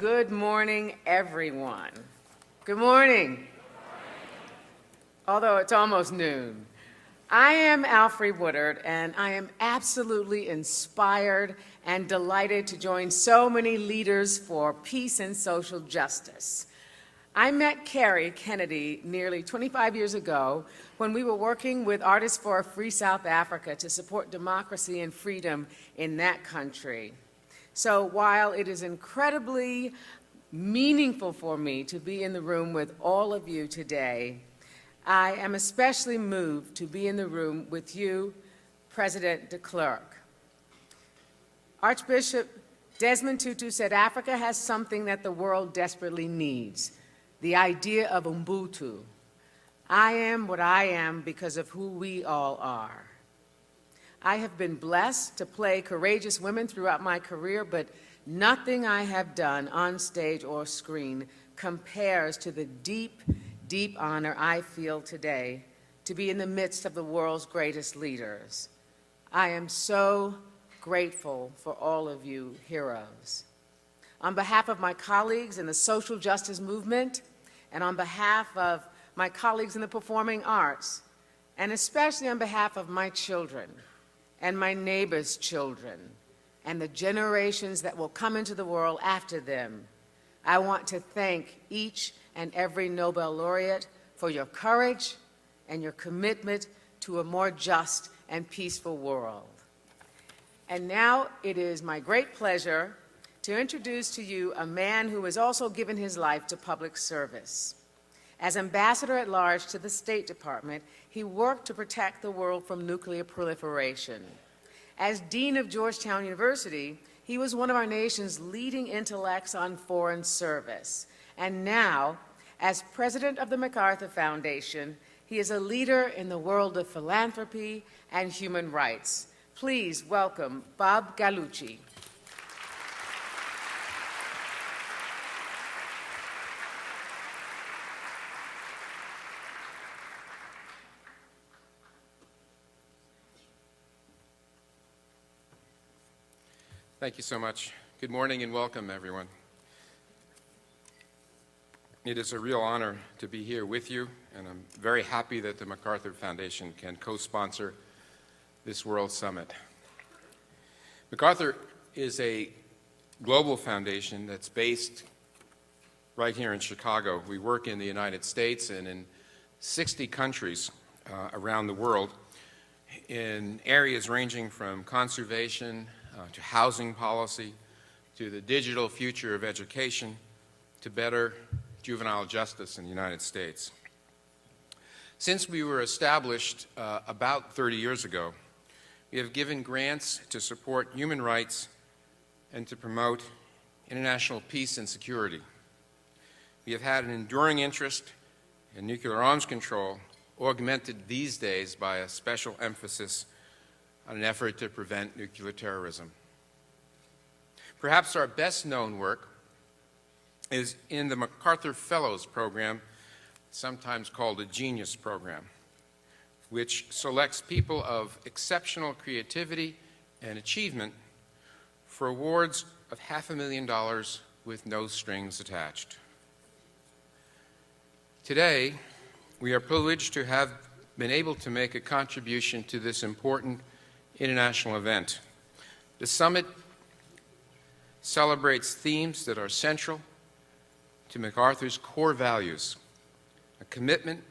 good morning, everyone. Good morning. Although it's almost noon. I am Alfre Woodard, and I am absolutely inspired and delighted to join so many leaders for peace and social justice. I met Kerry Kennedy nearly 25 years ago when we were working with Artists for a Free South Africa to support democracy and freedom in that country. So while it is incredibly meaningful for me to be in the room with all of you today, I am especially moved to be in the room with you, President de Klerk. Archbishop Desmond Tutu said Africa has something that the world desperately needs, the idea of Ubuntu. I am what I am because of who we all are. I have been blessed to play courageous women throughout my career, but nothing I have done on stage or screen compares to the deep, deep honor I feel today to be in the midst of the world's greatest leaders. I am so grateful for all of you heroes. On behalf of my colleagues in the social justice movement, and on behalf of my colleagues in the performing arts, and especially on behalf of my children and my neighbors' children, and the generations that will come into the world after them, I want to thank each and every Nobel laureate for your courage and your commitment to a more just and peaceful world. And now it is my great pleasure to introduce to you a man who has also given his life to public service. As ambassador at large to the State Department, he worked to protect the world from nuclear proliferation. As Dean of Georgetown University, he was one of our nation's leading intellects on foreign service. And now, as president of the MacArthur Foundation, he is a leader in the world of philanthropy and human rights. Please welcome Bob Gallucci. Thank you so much. Good morning and welcome, everyone. It is a real honor to be here with you, and I'm very happy that the MacArthur Foundation can co-sponsor this World Summit. MacArthur is a global foundation that's based right here in Chicago. We work in the United States and in 60 countries around the world in areas ranging from conservation to housing policy, to the digital future of education, to better juvenile justice in the United States. Since we were established about 30 years ago, we have given grants to support human rights and to promote international peace and security. We have had an enduring interest in nuclear arms control, augmented these days by a special emphasis on an effort to prevent nuclear terrorism. Perhaps our best-known work is in the MacArthur Fellows Program, sometimes called the Genius Program, which selects people of exceptional creativity and achievement for awards of $500,000 with no strings attached. Today, we are privileged to have been able to make a contribution to this important international event. The summit celebrates themes that are central to MacArthur's core values: a commitment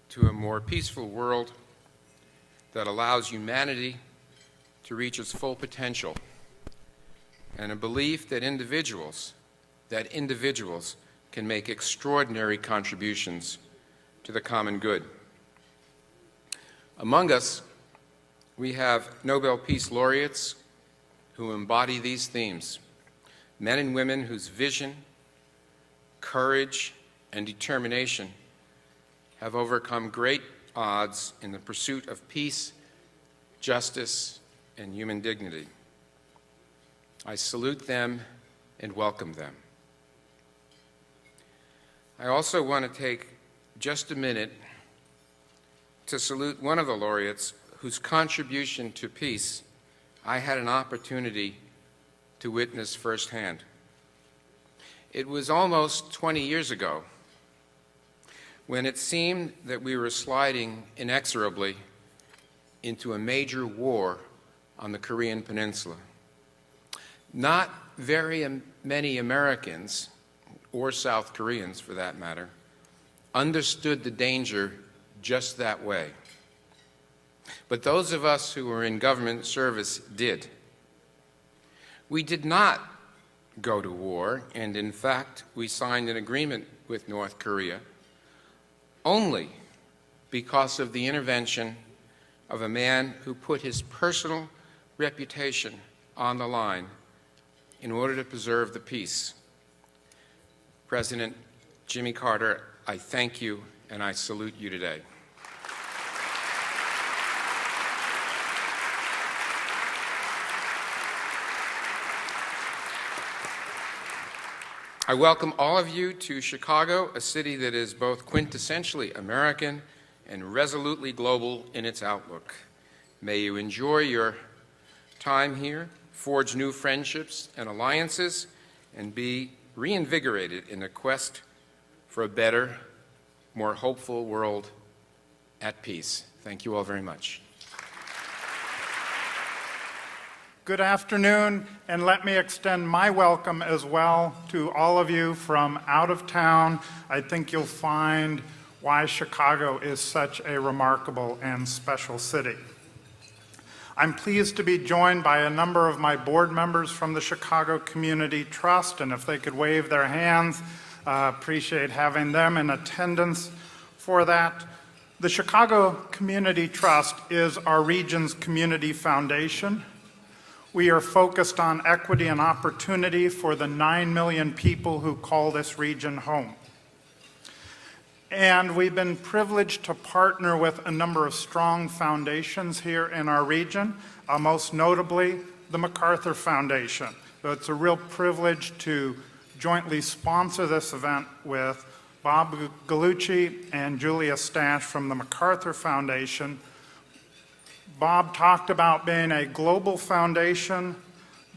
to a more peaceful world that allows humanity to reach its full potential, and a belief that individuals can make extraordinary contributions to the common good. Among us, we have Nobel Peace Laureates who embody these themes, men and women whose vision, courage, and determination have overcome great odds in the pursuit of peace, justice, and human dignity. I salute them and welcome them. I also want to take just a minute to salute one of the laureates whose contribution to peace I had an opportunity to witness firsthand. It was almost 20 years ago when it seemed that we were sliding inexorably into a major war on the Korean Peninsula. Not very many Americans, or South Koreans for that matter, understood the danger just that way. But those of us who were in government service did. We did not go to war, and in fact, we signed an agreement with North Korea only because of the intervention of a man who put his personal reputation on the line in order to preserve the peace. President Jimmy Carter, I thank you and I salute you today. I welcome all of you to Chicago, a city that is both quintessentially American and resolutely global in its outlook. May you enjoy your time here, forge new friendships and alliances, and be reinvigorated in the quest for a better, more hopeful world at peace. Thank you all very much. Good afternoon, and let me extend my welcome as well to all of you from out of town. I think you'll find why Chicago is such a remarkable and special city. I'm pleased to be joined by a number of my board members from the Chicago Community Trust, and if they could wave their hands, appreciate having them in attendance for that. The Chicago Community Trust is our region's community foundation. We are focused on equity and opportunity for the 9 million people who call this region home. And we've been privileged to partner with a number of strong foundations here in our region, most notably the MacArthur Foundation. So it's a real privilege to jointly sponsor this event with Bob Gallucci and Julia Stash from the MacArthur Foundation. Bob talked about being a global foundation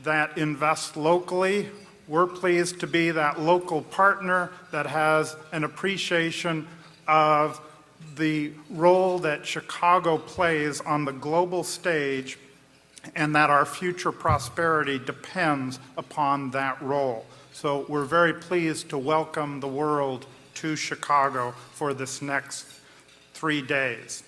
that invests locally. We're pleased to be that local partner that has an appreciation of the role that Chicago plays on the global stage and that our future prosperity depends upon that role. So we're very pleased to welcome the world to Chicago for this next 3 days.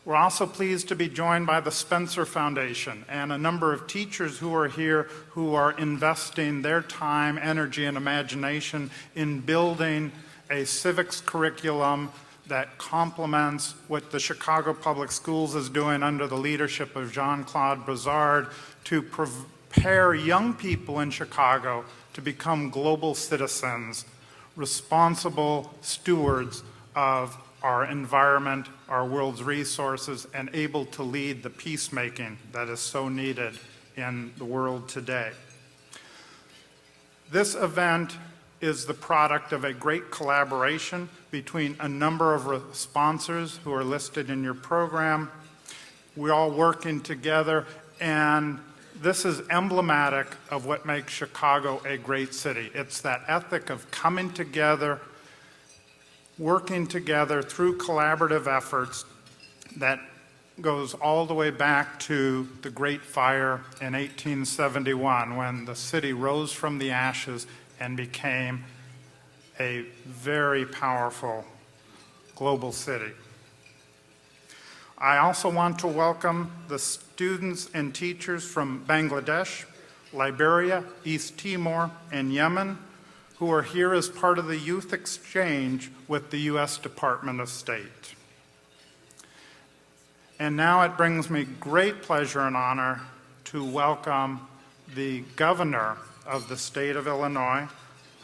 We're also pleased to be joined by the Spencer Foundation and a number of teachers who are here who are investing their time, energy, and imagination in building a civics curriculum that complements what the Chicago Public Schools is doing under the leadership of Jean-Claude Brizard to prepare young people in Chicago to become global citizens, responsible stewards of our environment, our world's resources, and able to lead the peacemaking that is so needed in the world today. This event is the product of a great collaboration between a number of sponsors who are listed in your program. We're all working together, and this is emblematic of what makes Chicago a great city. It's that ethic of coming together, working together through collaborative efforts that goes all the way back to the Great Fire in 1871 when the city rose from the ashes and became a very powerful global city. I also want to welcome the students and teachers from Bangladesh, Liberia, East Timor, and Yemen who are here as part of the youth exchange with the U.S. Department of State. And now it brings me great pleasure and honor to welcome the governor of the state of Illinois.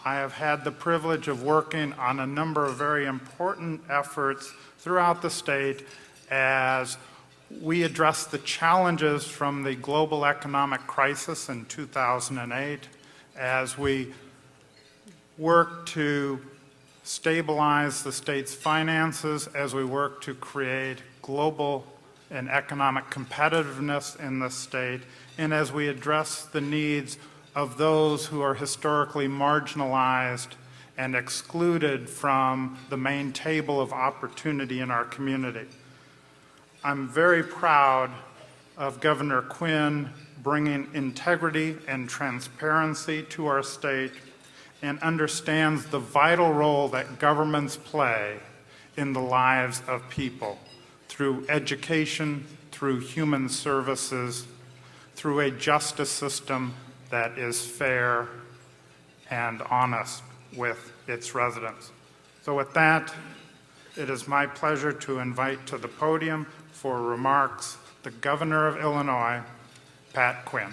I have had the privilege of working on a number of very important efforts throughout the state as we address the challenges from the global economic crisis in 2008, as we work to stabilize the state's finances, as we work to create global and economic competitiveness in the state, and as we address the needs of those who are historically marginalized and excluded from the main table of opportunity in our community. I'm very proud of Governor Quinn bringing integrity and transparency to our state and understands the vital role that governments play in the lives of people through education, through human services, through a justice system that is fair and honest with its residents. So with that, it is my pleasure to invite to the podium for remarks the Governor of Illinois, Pat Quinn.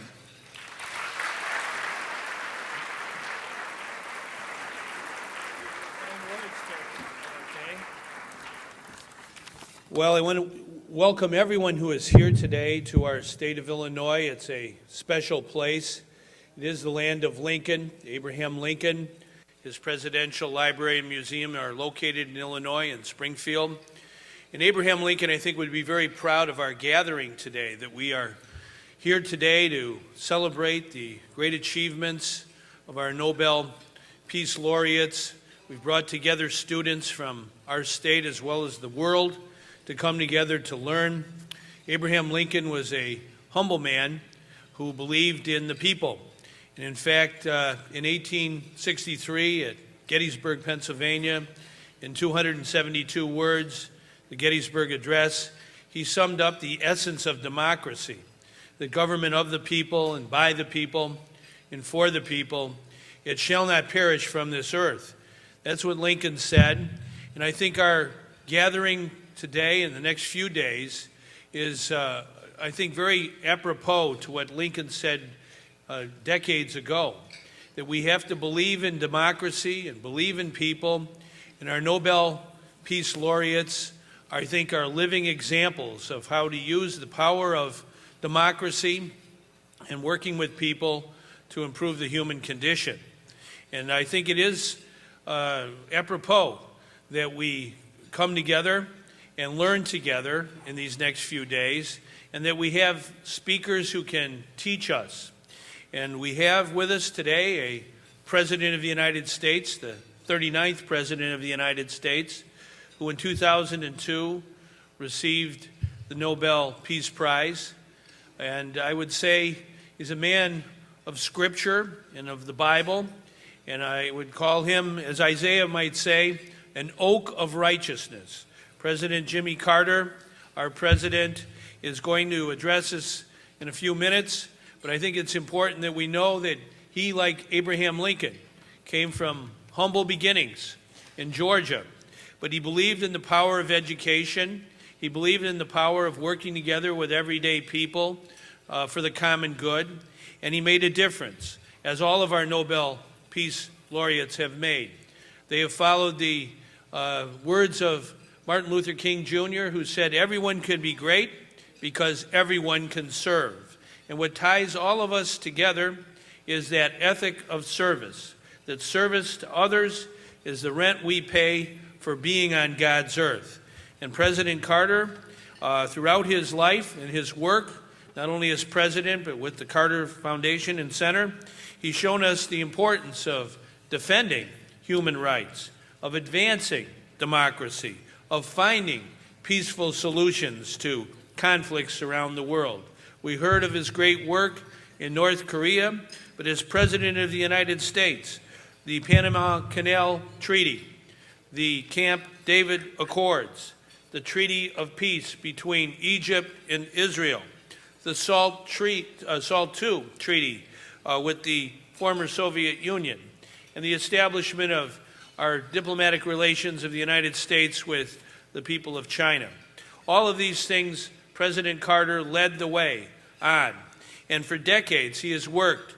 Well, I want to welcome everyone who is here today to our state of Illinois. It's a special place. It is the land of Lincoln, Abraham Lincoln. His presidential library and museum are located in Illinois in Springfield. And Abraham Lincoln, I think, would be very proud of our gathering today, that we are here today to celebrate the great achievements of our Nobel Peace Laureates. We've brought together students from our state as well as the world to come together to learn. Abraham Lincoln was a humble man who believed in the people. And in fact, in 1863 at Gettysburg, Pennsylvania, in 272 words, the Gettysburg Address, he summed up the essence of democracy, the government of the people and by the people and for the people. It shall not perish from this earth. That's what Lincoln said. And I think our gathering today and the next few days is, I think, very apropos to what Lincoln said decades ago, that we have to believe in democracy and believe in people. And our Nobel Peace Laureates, I think, are living examples of how to use the power of democracy and working with people to improve the human condition. And I think it is apropos that we come together and learn together in these next few days, and that we have speakers who can teach us. And we have with us today a President of the United States, the 39th President of the United States, who in 2002 received the Nobel Peace Prize. And I would say he's a man of Scripture and of the Bible, and I would call him, as Isaiah might say, an oak of righteousness. President Jimmy Carter, our president, is going to address us in a few minutes, but I think it's important that we know that he, like Abraham Lincoln, came from humble beginnings in Georgia, but he believed in the power of education. He believed in the power of working together with everyday people for the common good, and he made a difference, as all of our Nobel Peace Laureates have made. They have followed the words of Martin Luther King Jr., who said, "Everyone can be great because everyone can serve." And what ties all of us together is that ethic of service, that service to others is the rent we pay for being on God's earth. And President Carter, throughout his life and his work, not only as president, but with the Carter Foundation and Center, he's shown us the importance of defending human rights, of advancing democracy, of finding peaceful solutions to conflicts around the world. We heard of his great work in North Korea, but as President of the United States, the Panama Canal Treaty, the Camp David Accords, the Treaty of Peace between Egypt and Israel, the SALT II Treaty with the former Soviet Union, and the establishment of our diplomatic relations of the United States with the people of China. All of these things, President Carter led the way on, and for decades he has worked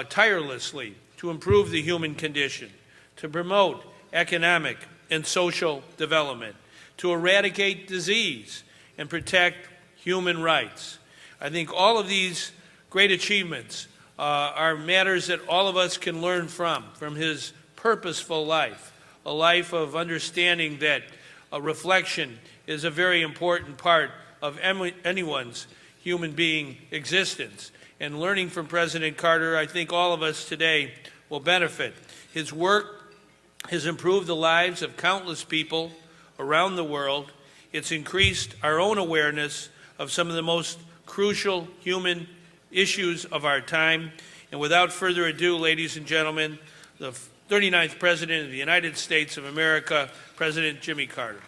tirelessly to improve the human condition, to promote economic and social development, to eradicate disease and protect human rights. I think all of these great achievements are matters that all of us can learn from his purposeful life, a life of understanding that a reflection is a very important part of anyone's human being existence. And learning from President Carter, I think all of us today will benefit. His work has improved the lives of countless people around the world. It's increased our own awareness of some of the most crucial human issues of our time. And without further ado, ladies and gentlemen, the 39th President of the United States of America, President Jimmy Carter.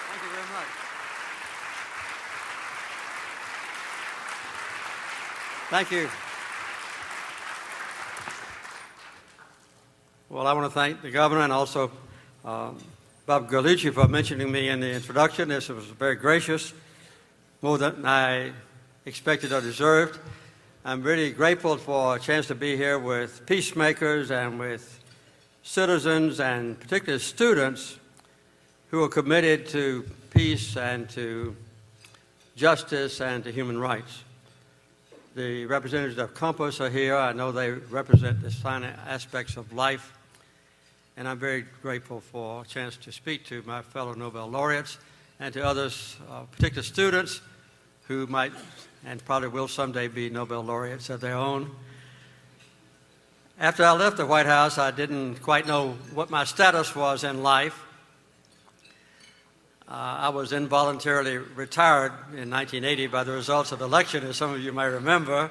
Thank you very much. Thank you. Well, I want to thank the governor and also Bob Gallucci for mentioning me in the introduction. This was very gracious, more than I expected or deserved. I'm really grateful for a chance to be here with peacemakers and with citizens and particularly students who are committed to peace and to justice and to human rights. The representatives of Compass are here. I know they represent the fine aspects of life, and I'm very grateful for a chance to speak to my fellow Nobel laureates and to others, particular students who might and probably will someday be Nobel laureates of their own. After I left the White House, I didn't quite know what my status was in life. I was involuntarily retired in 1980 by the results of the election, as some of you may remember.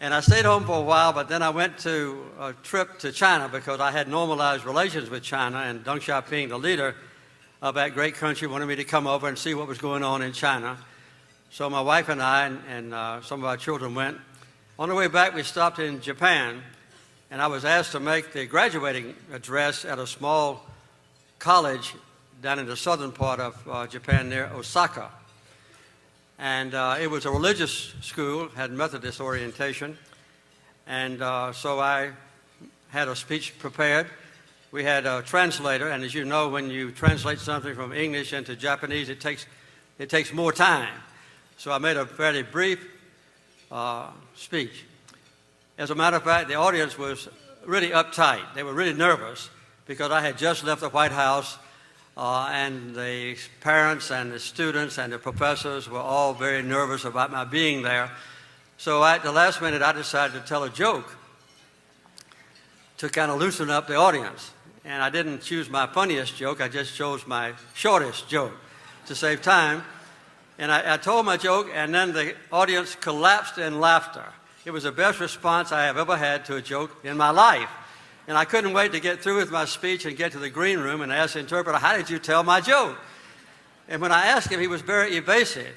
And I stayed home for a while, but then I went to a trip to China because I had normalized relations with China, and Deng Xiaoping, the leader of that great country, wanted me to come over and see what was going on in China. So my wife and I and some of our children went. On the way back, we stopped in Japan, and I was asked to make the graduating address at a small college down in the southern part of Japan near Osaka. And it was a religious school, had Methodist orientation. And so I had a speech prepared. We had a translator, and as you know, when you translate something from English into Japanese, it takes more time. So I made a fairly brief speech. As a matter of fact, the audience was really uptight. They were really nervous because I had just left the White House. And the parents and the students and the professors were all very nervous about my being there. So at the last minute, I decided to tell a joke to kind of loosen up the audience. And I didn't choose my funniest joke, I just chose my shortest joke to save time. And I told my joke, and then the audience collapsed in laughter. It was the best response I have ever had to a joke in my life. And I couldn't wait to get through with my speech and get to the green room and ask the interpreter, how did you tell my joke? And when I asked him, he was very evasive.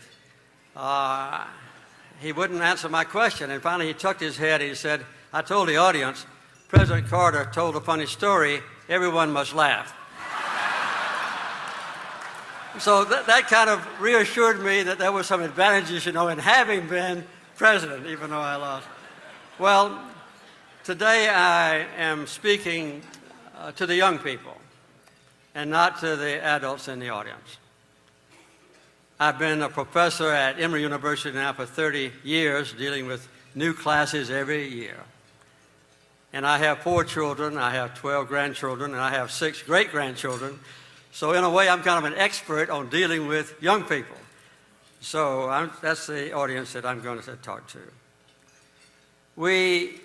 He wouldn't answer my question. And finally, he tucked his head and he said, I told the audience, President Carter told a funny story, everyone must laugh. So that kind of reassured me that there were some advantages, in having been president, even though I lost. Well, today I am speaking to the young people and not to the adults in the audience. I've been a professor at Emory University now for 30 years, dealing with new classes every year. And I have 4 children, I have 12 grandchildren, and I have 6 great-grandchildren. So in a way, I'm kind of an expert on dealing with young people. So that's the audience that I'm going to talk to. We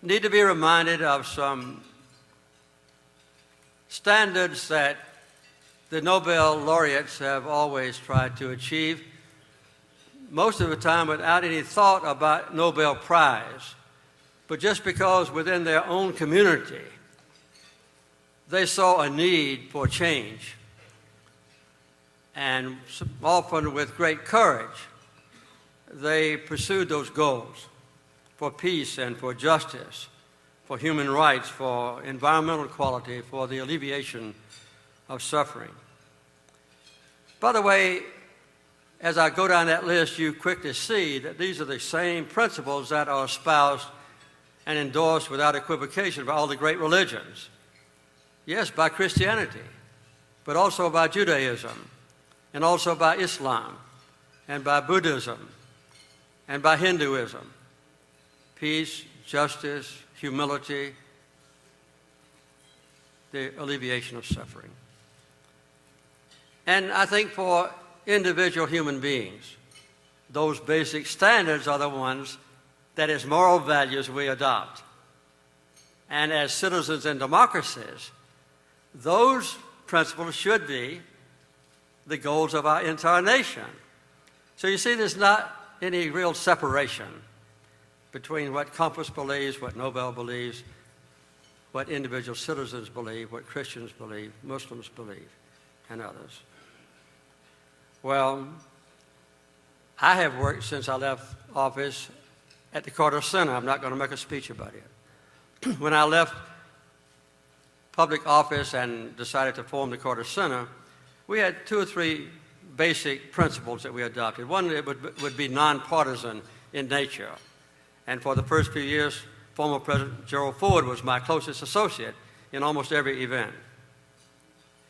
need to be reminded of some standards that the Nobel laureates have always tried to achieve, most of the time without any thought about Nobel Prize, but just because within their own community they saw a need for change, and often with great courage they pursued those goals for peace and for justice, for human rights, for environmental equality, for the alleviation of suffering. By the way, as I go down that list, you quickly see that these are the same principles that are espoused and endorsed without equivocation by all the great religions. Yes, by Christianity. but also by Judaism, and also by Islam, and by Buddhism, and by Hinduism. Peace, justice, humility, the alleviation of suffering. And I think for individual human beings, those basic standards are the ones that as moral values we adopt. And as citizens in democracies, those principles should be the goals of our entire nation. So you see, there's not any real separation between what Compass believes, what Nobel believes, what individual citizens believe, what Christians believe, Muslims believe, and others. Well, I have worked since I left office at the Carter Center. I'm not going to make a speech about it. When I left public office and decided to form the Carter Center, we had 2 or 3 basic principles that we adopted. One, it would be nonpartisan in nature. And for the first few years, former President Gerald Ford was my closest associate in almost every event.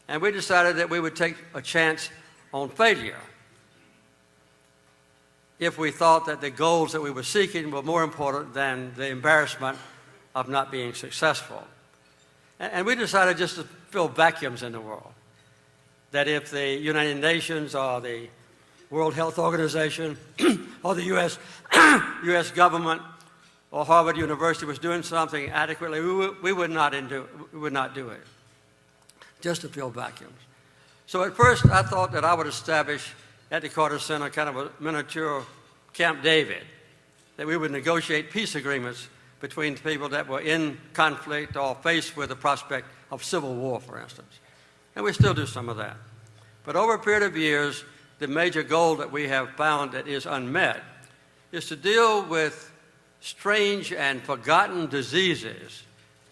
And we decided that we would take a chance on failure if we thought that the goals that we were seeking were more important than the embarrassment of not being successful. And we decided just to fill vacuums in the world. That if the United Nations or the World Health Organization or the US government or Harvard University was doing something adequately, we would not do it, just to fill vacuums. So at first I thought that I would establish at the Carter Center kind of a miniature Camp David, that we would negotiate peace agreements between people that were in conflict or faced with the prospect of civil war, for instance. And we still do some of that. But over a period of years, the major goal that we have found that is unmet is to deal with strange and forgotten diseases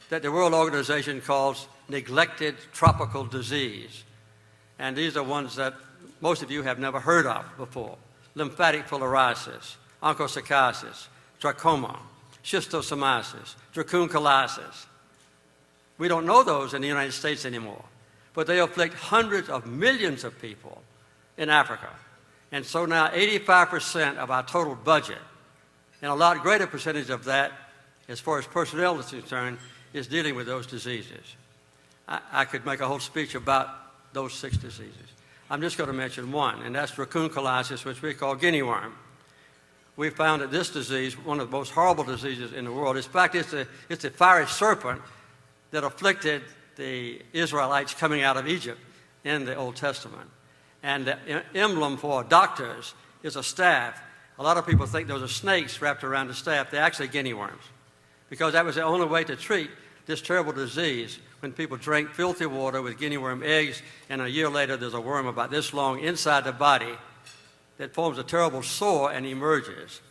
that the World Organization calls neglected tropical disease. And these are ones that most of you have never heard of before. Lymphatic filariasis, onchocerciasis, trachoma, schistosomiasis, dracunculiasis. We don't know those in the United States anymore, but they afflict hundreds of millions of people in Africa. And so now 85% of our total budget, and a lot greater percentage of that, as far as personnel is concerned, is dealing with those diseases. I could make a whole speech about those 6 diseases. I'm just going to mention one, and that's dracunculiasis, which we call guinea worm. We found that this disease, one of the most horrible diseases in the world, in fact, it's a fiery serpent that afflicted the Israelites coming out of Egypt in the Old Testament. And the emblem for doctors is a staff. A lot of people think those are snakes wrapped around the staff. They're actually guinea worms, because that was the only way to treat this terrible disease, when people drank filthy water with guinea worm eggs, and a year later there's a worm about this long inside the body that forms a terrible sore and emerges.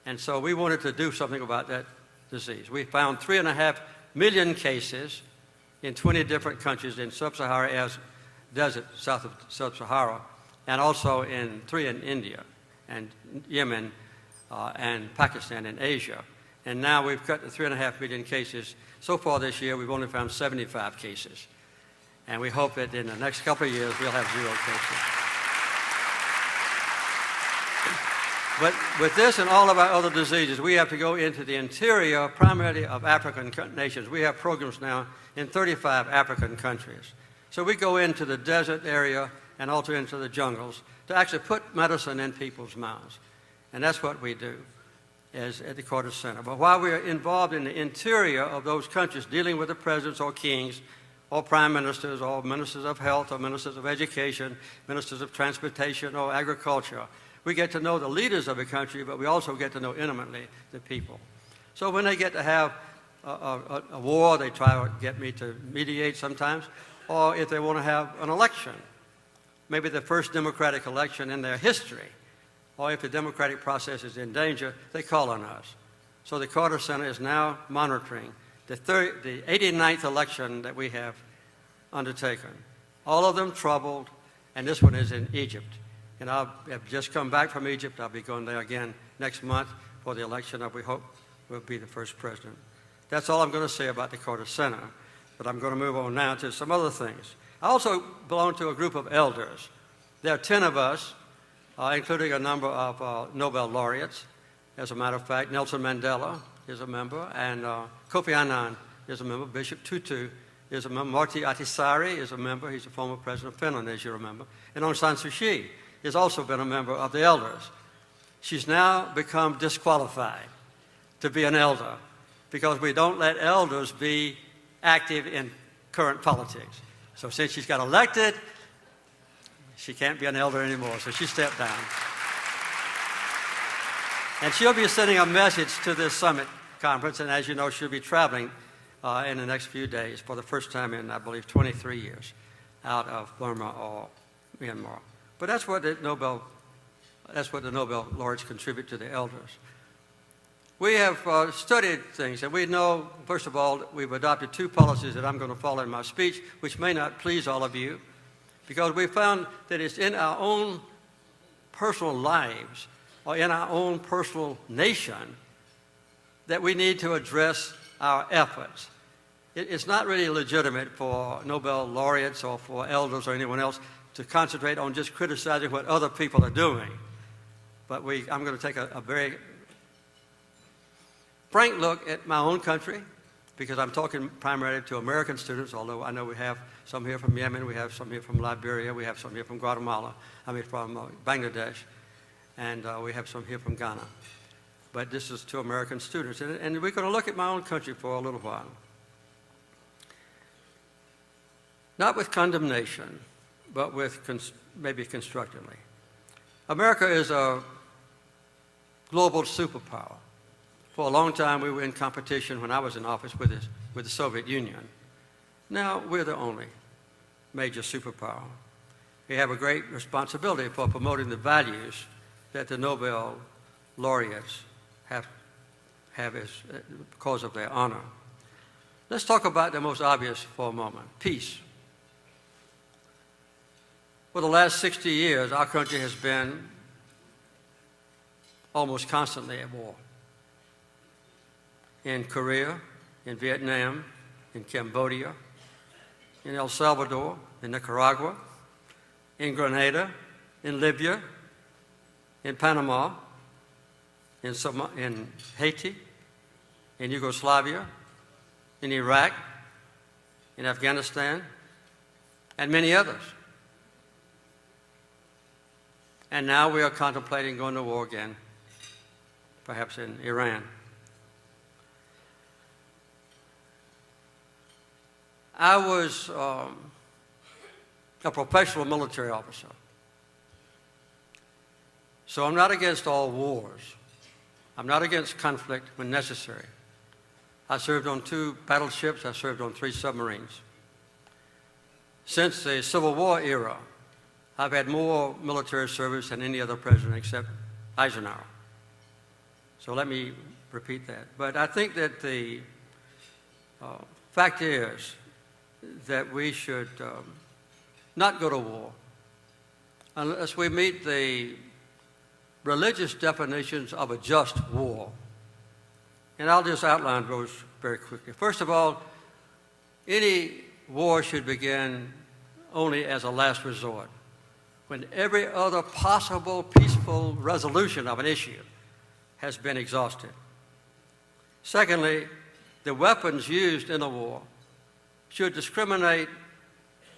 And so we wanted to do something about that disease. We found 3.5 million cases in 20 different countries in sub-Saharan desert, south of sub-Sahara, and also in 3 in India, and Yemen, and Pakistan and Asia. And now we've cut to 3.5 million cases. So far this year, we've only found 75 cases. And we hope that in the next couple of years, we'll have 0 cases. But with this and all of our other diseases, we have to go into the interior, primarily of African nations. We have programs now in 35 African countries. So we go into the desert area and also into the jungles to actually put medicine in people's mouths. And that's what we do at the Carter Center. But while we're involved in the interior of those countries, dealing with the presidents or kings or prime ministers or ministers of health or ministers of education, ministers of transportation or agriculture, we get to know the leaders of the country, but we also get to know intimately the people. So when they get to have a war, they try to get me to mediate sometimes, or if they want to have an election, maybe the first democratic election in their history, or if the democratic process is in danger, they call on us. So the Carter Center is now monitoring the 89th election that we have undertaken. All of them troubled, and this one is in Egypt. And I have just come back from Egypt. I'll be going there again next month for the election that we hope will be the first president. That's all I'm going to say about the Carter Center, but I'm going to move on now to some other things. I also belong to a group of elders. There are 10 of us, including a number of Nobel laureates. As a matter of fact, Nelson Mandela is a member, and Kofi Annan is a member. Bishop Tutu is a member. Marty Ahtisaari is a member. He's a former president of Finland, as you remember. And Aung San Suu Kyi has also been a member of the elders. She's now become disqualified to be an elder because we don't let elders be active in current politics. So since she's got elected, she can't be an elder anymore, so she stepped down. And she'll be sending a message to this summit conference, and as you know, she'll be traveling in the next few days for the first time in, I believe, 23 years out of Burma or Myanmar. But that's what the Nobel laureates contribute to the elders. We have studied things, and we know, first of all, we've adopted 2 policies that I'm going to follow in my speech, which may not please all of you, because we found that it's in our own personal lives or in our own personal nation that we need to address our efforts. It's not really legitimate for Nobel laureates or for elders or anyone else to concentrate on just criticizing what other people are doing. But I'm going to take a very frank look at my own country, because I'm talking primarily to American students, although I know we have some here from Yemen, we have some here from Liberia, we have some here from Guatemala, from Bangladesh, and we have some here from Ghana. But this is to American students, and we're going to look at my own country for a little while. Not with condemnation, but with maybe constructively. America is a global superpower. For a long time, we were in competition when I was in office with the Soviet Union. Now, we're the only major superpower. We have a great responsibility for promoting the values that the Nobel laureates have as because of their honor. Let's talk about the most obvious for a moment, peace. For the last 60 years, our country has been almost constantly at war. In Korea, in Vietnam, in Cambodia, in El Salvador, in Nicaragua, in Grenada, in Libya, in Panama, in Haiti, in Yugoslavia, in Iraq, in Afghanistan, and many others. And now we are contemplating going to war again, perhaps in Iran. I was a professional military officer. So I'm not against all wars. I'm not against conflict when necessary. I served on 2 battleships. I served on 3 submarines. Since the Civil War era, I've had more military service than any other president except Eisenhower. So let me repeat that. But I think that the fact is that we should not go to war unless we meet the religious definitions of a just war. And I'll just outline those very quickly. First of all, any war should begin only as a last resort, when every other possible peaceful resolution of an issue has been exhausted. Secondly, the weapons used in a war should discriminate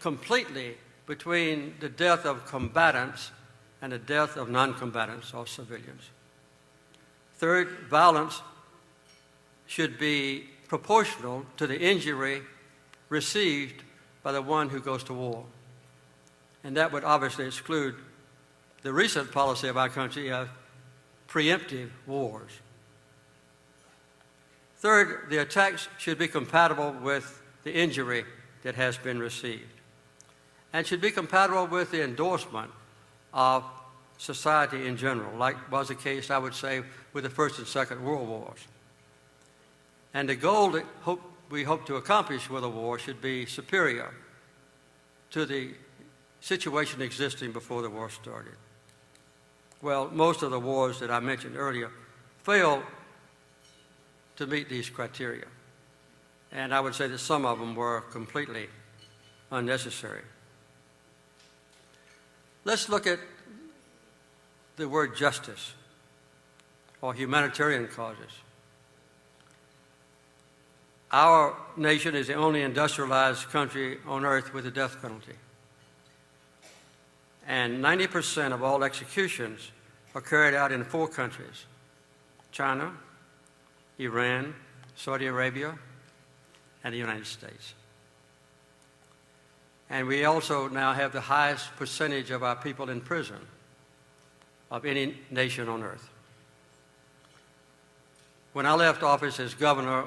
completely between the death of combatants and the death of non-combatants or civilians. Third, violence should be proportional to the injury received by the one who goes to war. And that would obviously exclude the recent policy of our country of preemptive wars. Third, the attacks should be compatible with the injury that has been received, and should be compatible with the endorsement of society in general, like was the case, I would say, with the First and Second World Wars. And the goal that we hope to accomplish with a war should be superior to the situation existing before the war started. Well, most of the wars that I mentioned earlier failed to meet these criteria. And I would say that some of them were completely unnecessary. Let's look at the word justice or humanitarian causes. Our nation is the only industrialized country on earth with the death penalty. And 90% of all executions are carried out in 4 countries: China, Iran, Saudi Arabia, and the United States. And we also now have the highest percentage of our people in prison of any nation on earth. When I left office as governor,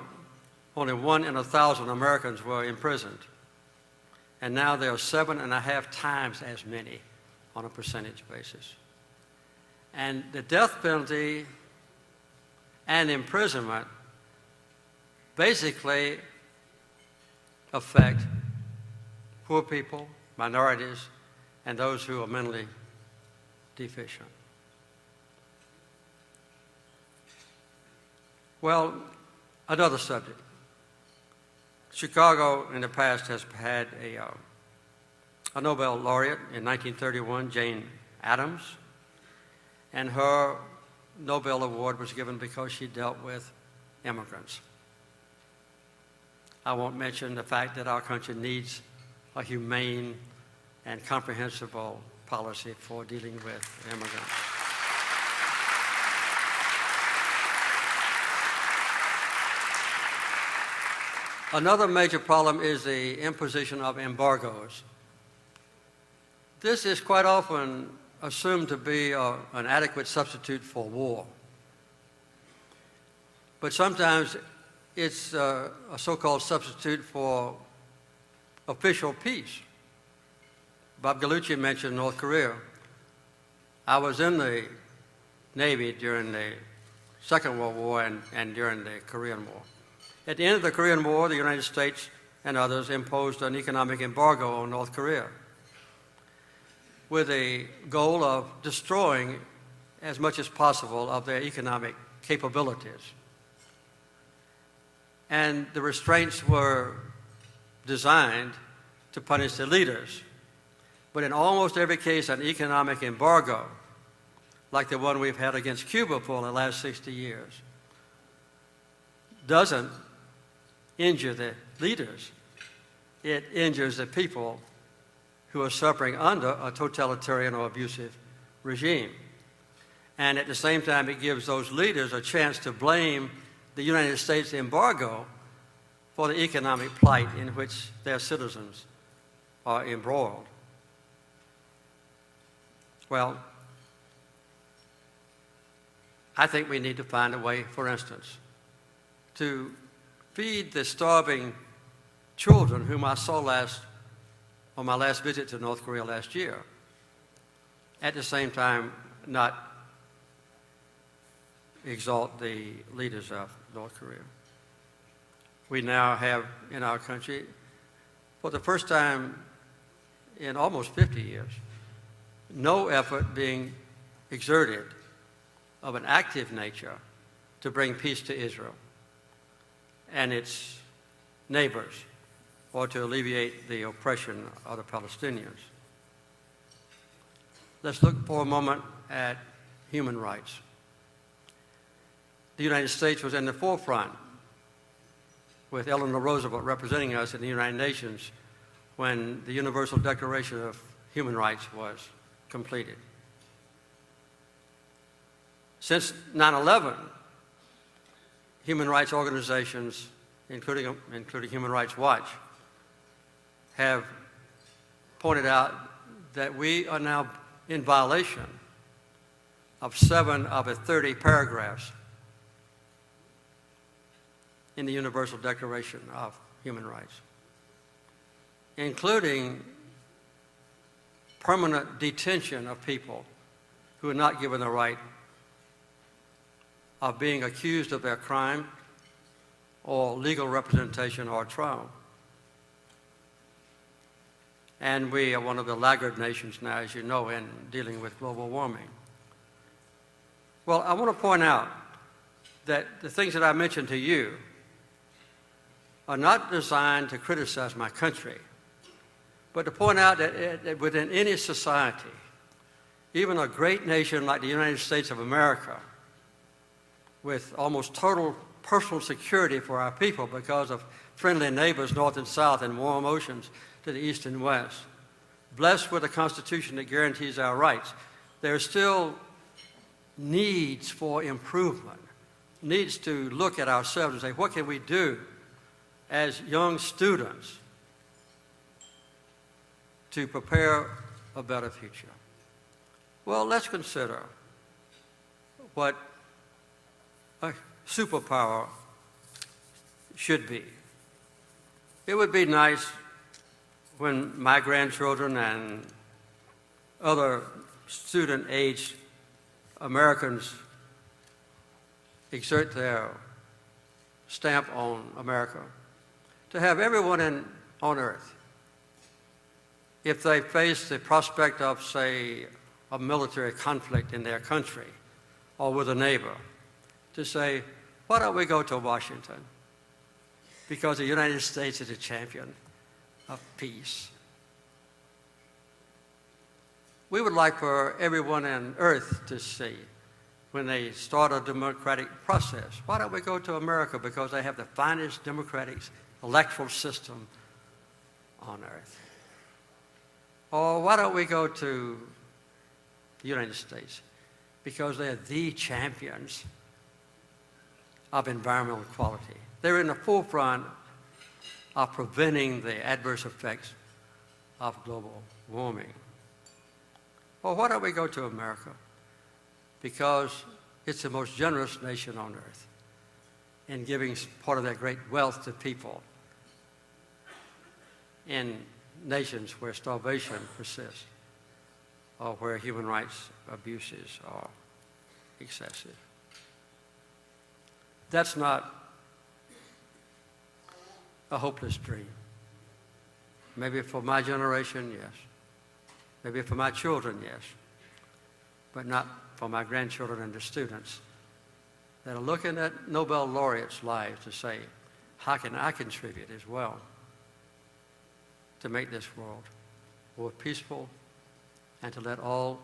only 1 in 1,000 Americans were imprisoned. And now there are 7.5 times as many on a percentage basis. And the death penalty and imprisonment basically affect poor people, minorities, and those who are mentally deficient. Well, another subject. Chicago in the past has had a Nobel laureate in 1931, Jane Addams, and her Nobel Award was given because she dealt with immigrants. I won't mention the fact that our country needs a humane and comprehensible policy for dealing with immigrants. Another major problem is the imposition of embargoes. This is quite often assumed to be an adequate substitute for war. But sometimes it's a so-called substitute for official peace. Bob Gallucci mentioned North Korea. I was in the Navy during the Second World War and during the Korean War. At the end of the Korean War, the United States and others imposed an economic embargo on North Korea with a goal of destroying as much as possible of their economic capabilities. And the restraints were designed to punish the leaders. But in almost every case, an economic embargo, like the one we've had against Cuba for the last 60 years, doesn't injure the leaders. It injures the people who are suffering under a totalitarian or abusive regime. And at the same time, it gives those leaders a chance to blame the United States embargo for the economic plight in which their citizens are embroiled. Well, I think we need to find a way, for instance, to feed the starving children whom I saw on my last visit to North Korea last year. At the same time, not exalt the leaders of North Korea. We now have in our country, for the first time in almost 50 years, no effort being exerted of an active nature to bring peace to Israel and its neighbors, or to alleviate the oppression of the Palestinians. Let's look for a moment at human rights. The United States was in the forefront with Eleanor Roosevelt representing us in the United Nations when the Universal Declaration of Human Rights was completed. Since 9/11, human rights organizations, including Human Rights Watch, have pointed out that we are now in violation of 7 of the 30 paragraphs in the Universal Declaration of Human Rights, including permanent detention of people who are not given the right of being accused of their crime or legal representation or trial. And we are one of the laggard nations now, as you know, in dealing with global warming. Well, I want to point out that the things that I mentioned to you are not designed to criticize my country, but to point out that within any society, even a great nation like the United States of America, with almost total personal security for our people because of friendly neighbors north and south and warm oceans to the east and west, blessed with a Constitution that guarantees our rights, there are still needs for improvement, needs to look at ourselves and say, what can we do as young students to prepare a better future? Well, let's consider what a superpower should be. It would be nice when my grandchildren and other student-aged Americans exert their stamp on America, to have everyone on earth, if they face the prospect of, say, a military conflict in their country or with a neighbor, to say, why don't we go to Washington? Because the United States is a champion of peace. We would like for everyone on earth to see, when they start a democratic process, why don't we go to America? Because they have the finest democratic electoral system on earth. Or why don't we go to the United States? Because they're the champions of environmental equality. They're in the forefront of preventing the adverse effects of global warming. Or why don't we go to America? Because it's the most generous nation on earth in giving part of that great wealth to people in nations where starvation persists or where human rights abuses are excessive. That's not a hopeless dream. Maybe for my generation, yes. Maybe for my children, yes. But not for my grandchildren and the students that are looking at Nobel laureates' lives to say, how can I contribute as well to make this world more peaceful and to let all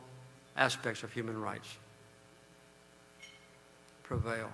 aspects of human rights prevail.